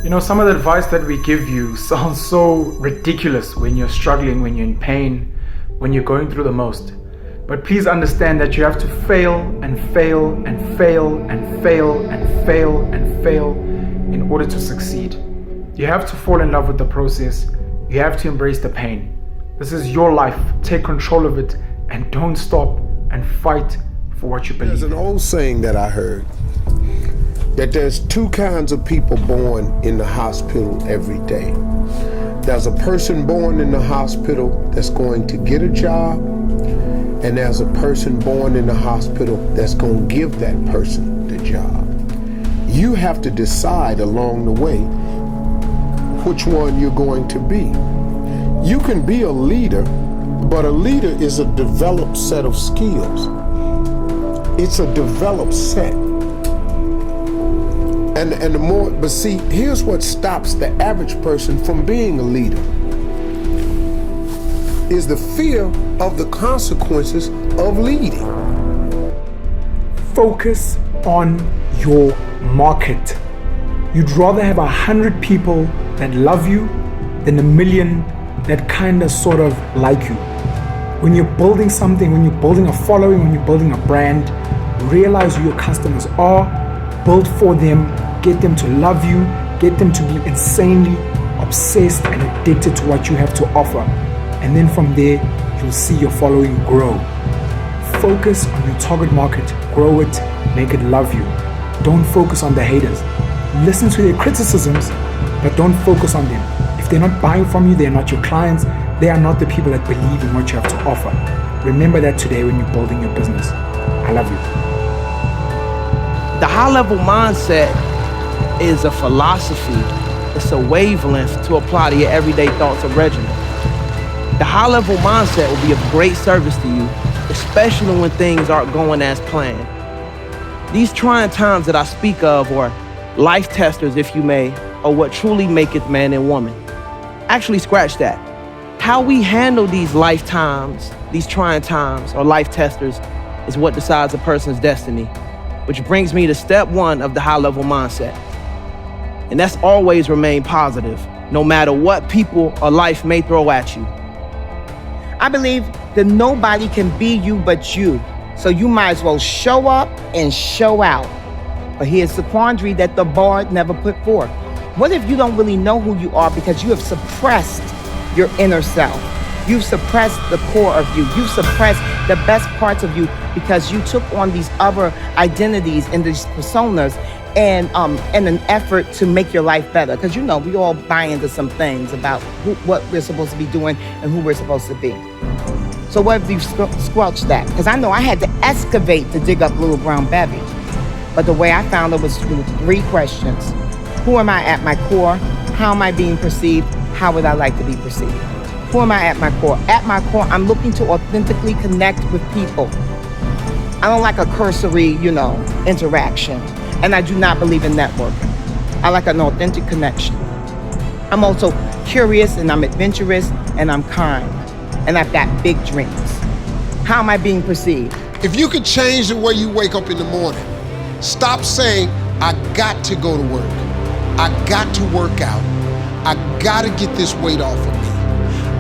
You know, some of the advice that we give you sounds so ridiculous when you're struggling, when you're in pain, when you're going through the most. But please understand that you have to fail and fail and fail and fail and fail and fail in order to succeed. You have to fall in love with the process. You have to embrace the pain. This is your life. Take control of it and don't stop and fight for what you believe. There's an old saying that I heard, that there's two kinds of people born in the hospital every day. There's a person born in the hospital that's going to get a job, and there's a person born in the hospital that's going to give that person the job. You have to decide along the way which one you're going to be. You can be a leader, but a leader is a developed set of skills. It's a developed set. And the more, but see, here's what stops the average person from being a leader, is the fear of the consequences of leading. Focus on your market. You'd rather have 100 people that love you than 1 million that kind of sort of like you. When you're building something, when you're building a following, when you're building a brand, realize who your customers are, build for them, get them to love you, get them to be insanely obsessed and addicted to what you have to offer. And then from there, you'll see your following grow. Focus on your target market, grow it, make it love you. Don't focus on the haters. Listen to their criticisms, but don't focus on them. If they're not buying from you, they're not your clients, they are not the people that believe in what you have to offer. Remember that today when you're building your business. I love you. The high-level mindset is a philosophy. It's a wavelength to apply to your everyday thoughts of Reginald. The high-level mindset will be of great service to you, especially when things aren't going as planned. These trying times that I speak of, or life testers, if you may, are what truly maketh man and woman. Actually, scratch that. How we handle these lifetimes, these trying times, or life testers, is what decides a person's destiny. Which brings me to step one of the high-level mindset. And that's always remain positive, no matter what people or life may throw at you. I believe that nobody can be you but you. So you might as well show up and show out. But here's the quandary that the bard never put forth. What if you don't really know who you are because you have suppressed your inner self? You've suppressed the core of you. You've suppressed the best parts of you because you took on these other identities and these personas and in an effort to make your life better. Because you know, we all buy into some things about what we're supposed to be doing and who we're supposed to be. So what if you squelch that? Because I know I had to excavate to dig up Little Brown Bevy. But the way I found it was through 3 questions. Who am I at my core? How am I being perceived? How would I like to be perceived? Who am I at my core? At my core, I'm looking to authentically connect with people. I don't like a cursory, interaction. And I do not believe in networking. I like an authentic connection. I'm also curious and I'm adventurous and I'm kind. And I've got big dreams. How am I being perceived? If you could change the way you wake up in the morning, stop saying, I got to go to work. I got to work out. I got to get this weight off of me.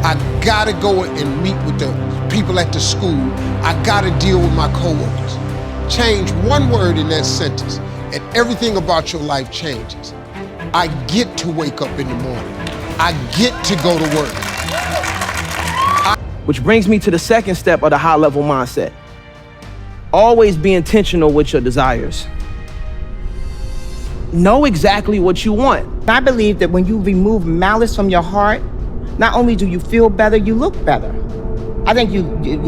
I gotta go and meet with the people at the school. I gotta deal with my coworkers. Change one word in that sentence and everything about your life changes. I get to wake up in the morning. I get to go to work. Which brings me to the second step of the high-level mindset. Always be intentional with your desires. Know exactly what you want. I believe that when you remove malice from your heart, not only do you feel better, you look better. I think you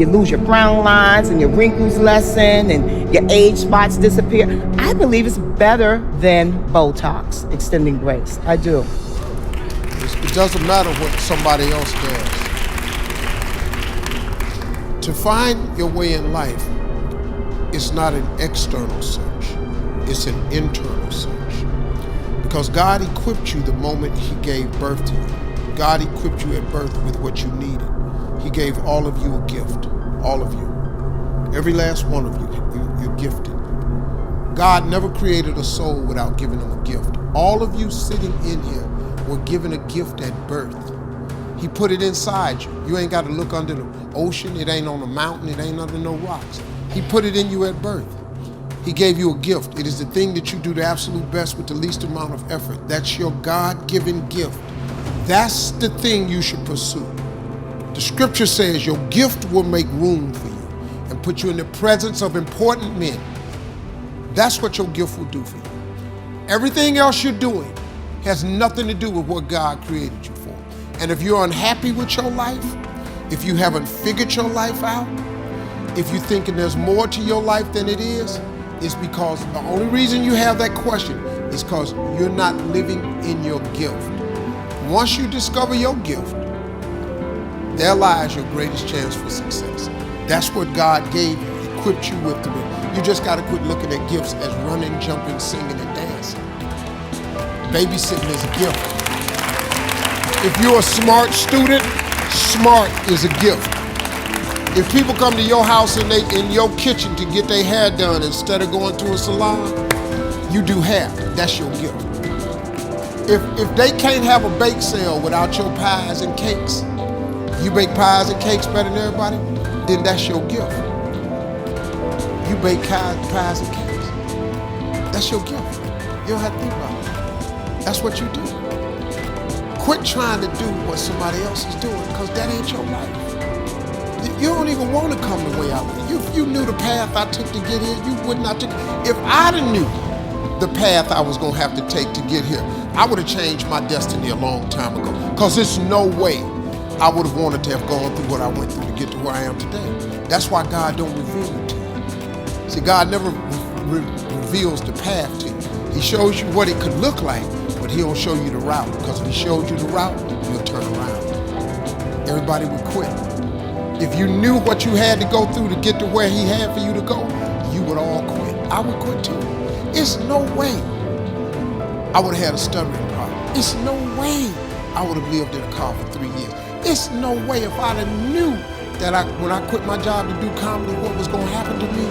lose your frown lines and your wrinkles lessen and your age spots disappear. I believe it's better than Botox, extending grace. I do. It doesn't matter what somebody else does. To find your way in life is not an external search, it's an internal search. Because God equipped you the moment He gave birth to you. God equipped you at birth with what you needed. He gave all of you a gift, all of you. Every last one of you, you're gifted. God never created a soul without giving them a gift. All of you sitting in here were given a gift at birth. He put it inside you. You ain't got to look under the ocean. It ain't on a mountain. It ain't under no rocks. He put it in you at birth. He gave you a gift. It is the thing that you do the absolute best with the least amount of effort. That's your God-given gift. That's the thing you should pursue. The scripture says your gift will make room for you and put you in the presence of important men. That's what your gift will do for you. Everything else you're doing has nothing to do with what God created you for. And if you're unhappy with your life, if you haven't figured your life out, if you're thinking there's more to your life than it is, it's because the only reason you have that question is because you're not living in your gift. Once you discover your gift, there lies your greatest chance for success. That's what God gave you, equipped you with to do. You just got to quit looking at gifts as running, jumping, singing, and dancing. Babysitting is a gift. If you're a smart student, smart is a gift. If people come to your house and they in your kitchen to get their hair done instead of going to a salon, you do hair. That's your gift. If they can't have a bake sale without your pies and cakes, you bake pies and cakes better than everybody, then that's your gift. You bake pies and cakes. That's your gift. You don't have to think about it. That's what you do. Quit trying to do what somebody else is doing, because that ain't your life. You don't even want to come the way I went. If you knew the path I took to get here, you would not take. If I'd have knew the path I was going to have to take to get here, I would have changed my destiny a long time ago. Because there's no way I would have wanted to have gone through what I went through to get to where I am today. That's why God don't reveal it to you. See, God never reveals the path to you. He shows you what it could look like, but he don't show you the route. Because if he showed you the route, you'll turn around. Everybody would quit. If you knew what you had to go through to get to where he had for you to go, you would all quit. I would quit too. It's no way I would have had a stuttering problem. It's no way I would have lived in a car for 3 years. It's no way if I'd have knew that when I quit my job to do comedy, what was going to happen to me,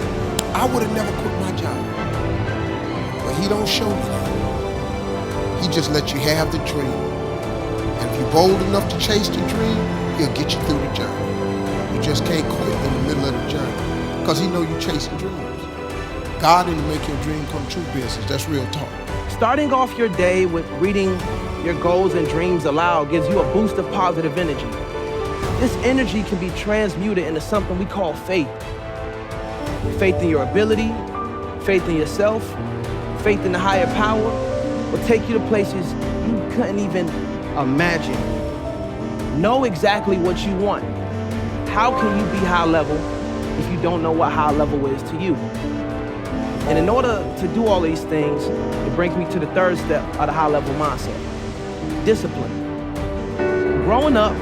I would have never quit my job. But he don't show you that. He just lets you have the dream. And if you're bold enough to chase the dream, he'll get you through the journey. You just can't quit in the middle of the journey because he know you're chasing dreams. God didn't make your dream come true business. That's real talk. Starting off your day with reading your goals and dreams aloud gives you a boost of positive energy. This energy can be transmuted into something we call faith. Faith in your ability, faith in yourself, faith in the higher power will take you to places you couldn't even imagine. Know exactly what you want. How can you be high level if you don't know what high level is to you? And in order to do all these things, it brings me to the third step of the high level mindset, discipline. Growing up,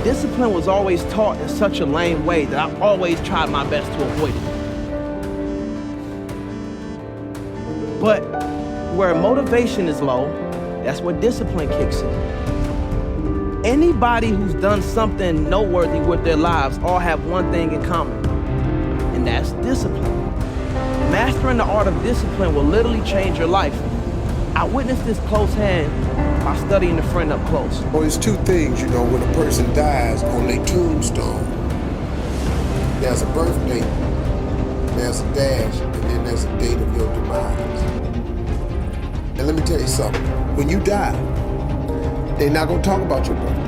discipline was always taught in such a lame way that I always tried my best to avoid it. But where motivation is low, that's where discipline kicks in. Anybody who's done something noteworthy with their lives all have one thing in common, and that's discipline. Mastering the art of discipline will literally change your life. I witnessed this close hand by studying a friend up close. Well, there's two things, when a person dies on their tombstone. There's a birth date, there's a dash, and then there's a date of your demise. And let me tell you something. When you die, they're not going to talk about your birthday.